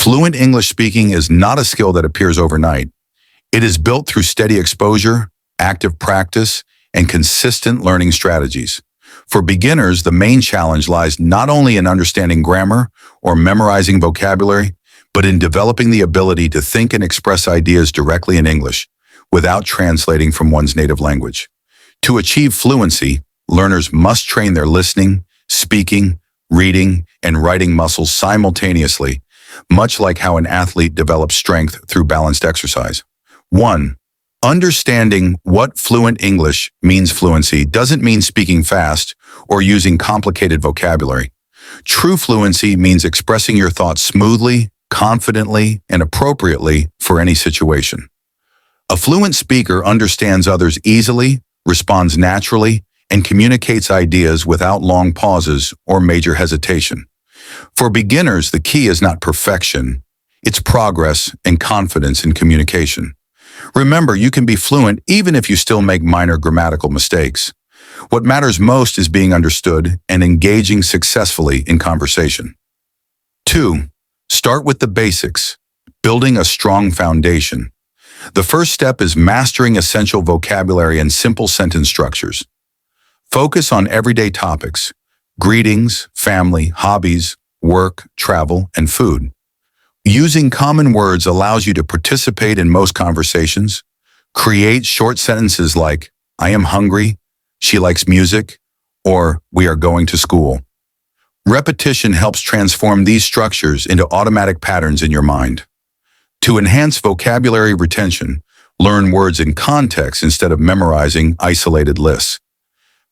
Fluent English speaking is not a skill that appears overnight. It is built through steady exposure, active practice, and consistent learning strategies. For beginners, the main challenge lies not only in understanding grammar or memorizing vocabulary, but in developing the ability to think and express ideas directly in English without translating from one's native language. To achieve fluency, learners must train their listening, speaking, reading, and writing muscles simultaneously, much like how an athlete develops strength through balanced exercise. 1. Understanding what fluent English means. Fluency doesn't mean speaking fast or using complicated vocabulary. True fluency means expressing your thoughts smoothly, confidently, and appropriately for any situation. A fluent speaker understands others easily, responds naturally, and communicates ideas without long pauses or major hesitation. For beginners, the key is not perfection, it's progress and confidence in communication. Remember, you can be fluent even if you still make minor grammatical mistakes. What matters most is being understood and engaging successfully in conversation. 2. Start with the basics, building a strong foundation. The first step is mastering essential vocabulary and simple sentence structures. Focus on everyday topics: greetings, family, hobbies, work, travel, and food. Using common words allows you to participate in most conversations. Create short sentences like, "I am hungry," "She likes music," or "We are going to school." Repetition helps transform these structures into automatic patterns in your mind. To enhance vocabulary retention, learn words in context instead of memorizing isolated lists.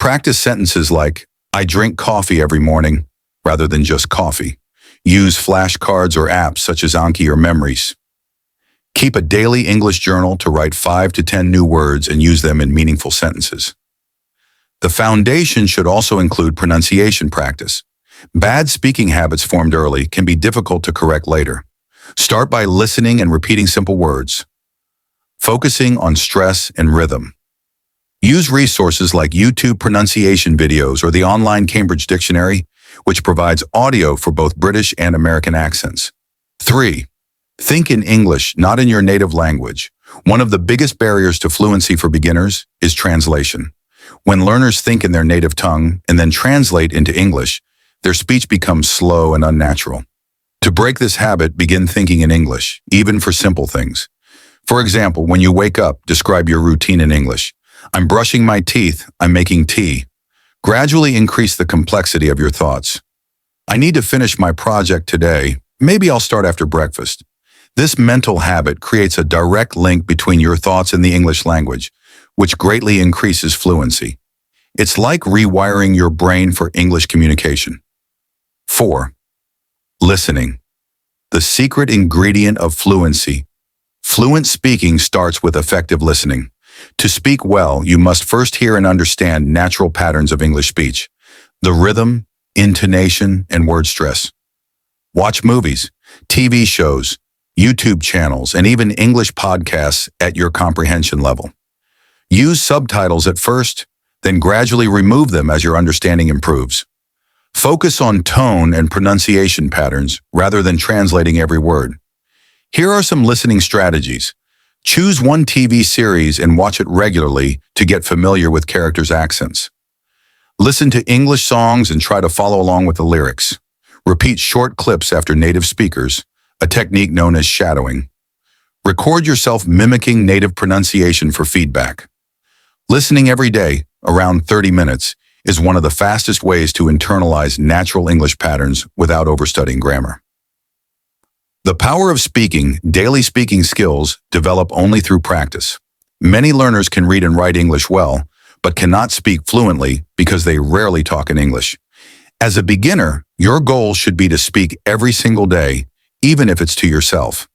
Practice sentences like, "I drink coffee every morning," rather than just coffee. Use flashcards or apps such as Anki or Memories. Keep a daily English journal to write 5 to 10 new words and use them in meaningful sentences. The foundation should also include pronunciation practice. Bad speaking habits formed early can be difficult to correct later. Start by listening and repeating simple words, focusing on stress and rhythm. Use resources like YouTube pronunciation videos or the online Cambridge Dictionary, which provides audio for both British and American accents. 3. Think in English, not in your native language. One of the biggest barriers to fluency for beginners is translation. When learners think in their native tongue and then translate into English, their speech becomes slow and unnatural. To break this habit, begin thinking in English, even for simple things. For example, when you wake up, describe your routine in English. "I'm brushing my teeth, I'm making tea." Gradually increase the complexity of your thoughts. "I need to finish my project today. Maybe I'll start after breakfast." This mental habit creates a direct link between your thoughts and the English language, which greatly increases fluency. It's like rewiring your brain for English communication. 4. Listening. The secret ingredient of fluency. Fluent speaking starts with effective listening. To speak well, you must first hear and understand natural patterns of English speech, the rhythm, intonation, and word stress. Watch movies, TV shows, YouTube channels, and even English podcasts at your comprehension level. Use subtitles at first, then gradually remove them as your understanding improves. Focus on tone and pronunciation patterns rather than translating every word. Here are some listening strategies. Choose one TV series and watch it regularly to get familiar with characters' accents. Listen to English songs and try to follow along with the lyrics. Repeat short clips after native speakers, a technique known as shadowing. Record yourself mimicking native pronunciation for feedback. Listening every day, around 30 minutes, is one of the fastest ways to internalize natural English patterns without overstudying grammar. The power of speaking. Daily speaking skills develop only through practice. Many learners can read and write English well, but cannot speak fluently because they rarely talk in English. As a beginner, your goal should be to speak every single day, even if it's to yourself.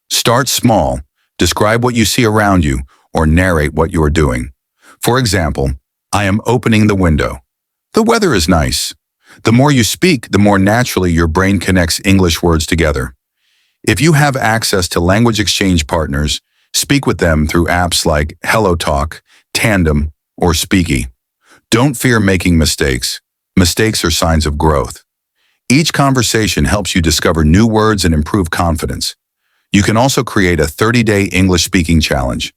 Start small, describe what you see around you, or narrate what you are doing. For example, "I am opening the window. The weather is nice." The more you speak, the more naturally your brain connects English words together. If you have access to language exchange partners, speak with them through apps like HelloTalk, Tandem, or Speaky. Don't fear making mistakes. Mistakes are signs of growth. Each conversation helps you discover new words and improve confidence. You can also create a 30-day English speaking challenge.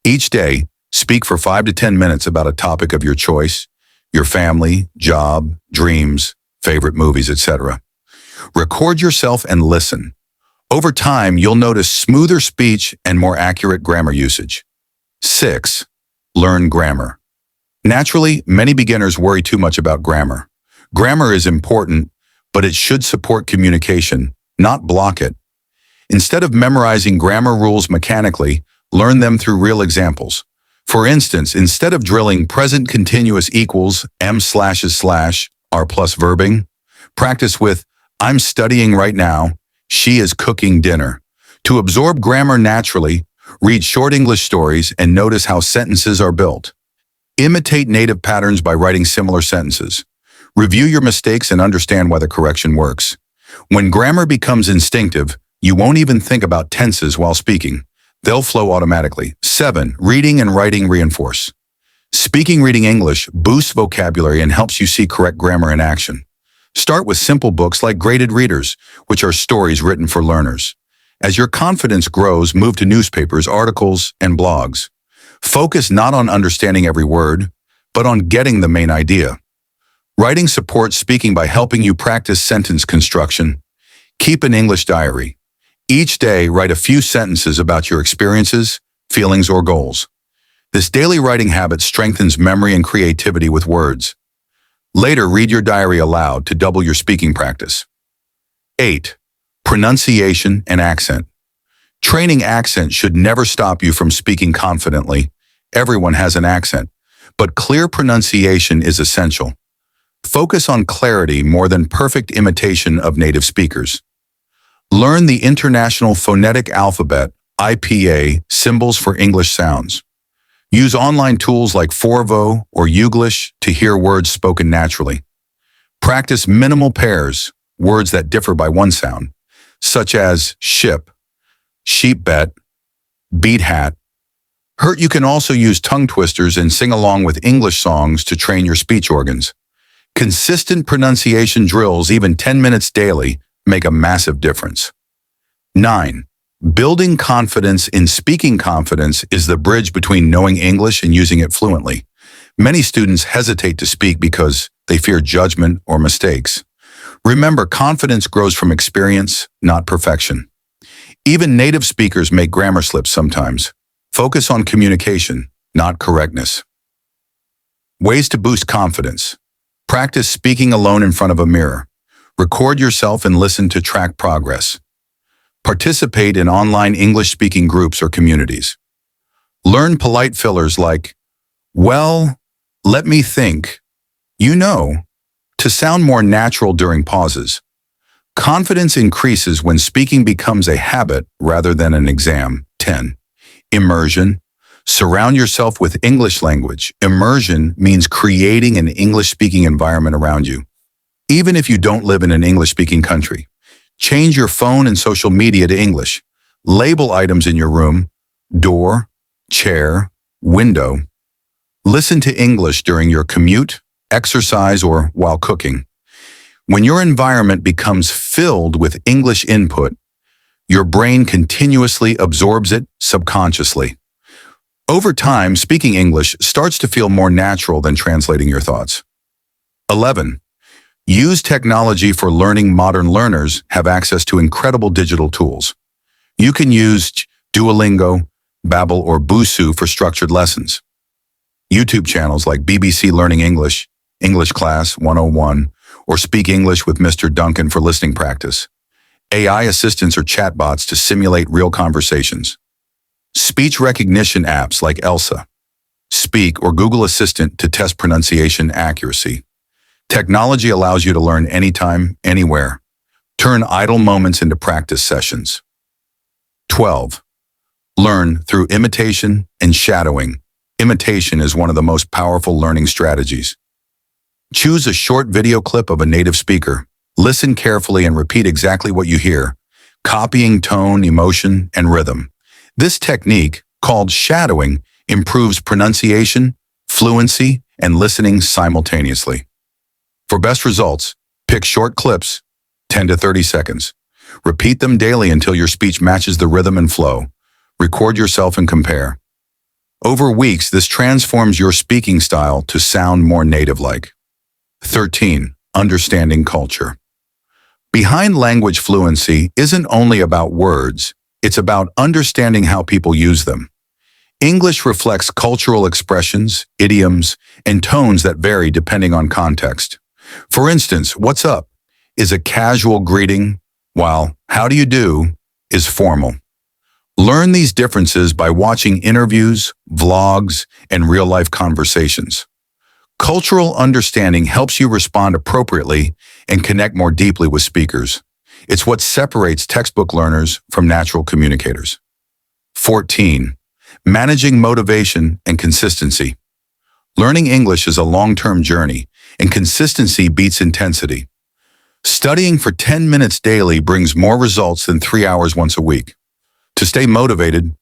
Each day, speak for 5 to 10 minutes about a topic of your choice, your family, job, dreams, favorite movies, etc. Record yourself and listen. Over time, you'll notice smoother speech and more accurate grammar usage. 6. Learn grammar. Naturally, many beginners worry too much about grammar. Grammar is important, but it should support communication, not block it. Instead of memorizing grammar rules mechanically, learn them through real examples. For instance, instead of drilling present continuous equals m/r plus verbing, practice with I'm studying right now, she is cooking dinner. To absorb grammar naturally, read short English stories and notice how sentences are built. Imitate native patterns by writing similar sentences. Review your mistakes and understand why the correction works. When grammar becomes instinctive, you won't even think about tenses while speaking. They'll flow automatically. 7. Reading and writing reinforce. Speaking reading English boosts vocabulary and helps you see correct grammar in action. Start with simple books like Graded Readers, which are stories written for learners. As your confidence grows, move to newspapers, articles, and blogs. Focus not on understanding every word, but on getting the main idea. Writing supports speaking by helping you practice sentence construction. Keep an English diary. Each day, write a few sentences about your experiences, feelings, or goals. This daily writing habit strengthens memory and creativity with words. Later, read your diary aloud to double your speaking practice. 8. Pronunciation and accent. Training accent should never stop you from speaking confidently. Everyone has an accent, but clear pronunciation is essential. Focus on clarity more than perfect imitation of native speakers. Learn the International Phonetic Alphabet, IPA, symbols for English sounds. Use online tools like Forvo or Youglish to hear words spoken naturally. Practice minimal pairs, words that differ by one sound, such as ship, sheep bet, beat hat. You can also use tongue twisters and sing along with English songs to train your speech organs. Consistent pronunciation drills, even 10 minutes daily, make a massive difference. 9. Building confidence in speaking confidence is the bridge between knowing English and using it fluently. Many students hesitate to speak because they fear judgment or mistakes. Remember, confidence grows from experience, not perfection. Even native speakers make grammar slips sometimes. Focus on communication, not correctness. Ways to boost confidence. Practice speaking alone in front of a mirror. Record yourself and listen to track progress. Participate in online English-speaking groups or communities. Learn polite fillers like, well, let me think, you know, to sound more natural during pauses. Confidence increases when speaking becomes a habit rather than an exam. 10. Immersion. Surround yourself with English language. Immersion means creating an English-speaking environment around you. Even if you don't live in an English-speaking country, change your phone and social media to English. Label items in your room, door, chair, window. Listen to English during your commute, exercise, or while cooking. When your environment becomes filled with English input, your brain continuously absorbs it subconsciously. Over time, speaking English starts to feel more natural than translating your thoughts. 11. Use technology for learning. Modern learners have access to incredible digital tools. You can use Duolingo, Babbel, or Busuu for structured lessons. YouTube channels like BBC Learning English, English Class 101, or Speak English with Mr. Duncan for listening practice. AI assistants or chatbots to simulate real conversations. Speech recognition apps like Elsa, Speak, or Google Assistant to test pronunciation accuracy. Technology allows you to learn anytime, anywhere. Turn idle moments into practice sessions. 12. Learn through imitation and shadowing. Imitation is one of the most powerful learning strategies. Choose a short video clip of a native speaker. Listen carefully and repeat exactly what you hear, copying tone, emotion, and rhythm. This technique, called shadowing, improves pronunciation, fluency, and listening simultaneously. For best results, pick short clips, 10 to 30 seconds. Repeat them daily until your speech matches the rhythm and flow. Record yourself and compare. Over weeks, this transforms your speaking style to sound more native-like. 13. Understanding culture. Behind language fluency isn't only about words, it's about understanding how people use them. English reflects cultural expressions, idioms, and tones that vary depending on context. For instance, "What's up?" is a casual greeting, while "How do you do?" is formal. Learn these differences by watching interviews, vlogs, and real-life conversations. Cultural understanding helps you respond appropriately and connect more deeply with speakers. It's what separates textbook learners from natural communicators. 14. Managing motivation and consistency. Learning English is a long-term journey, and consistency beats intensity. Studying for 10 minutes daily brings more results than 3 hours once a week. To stay motivated,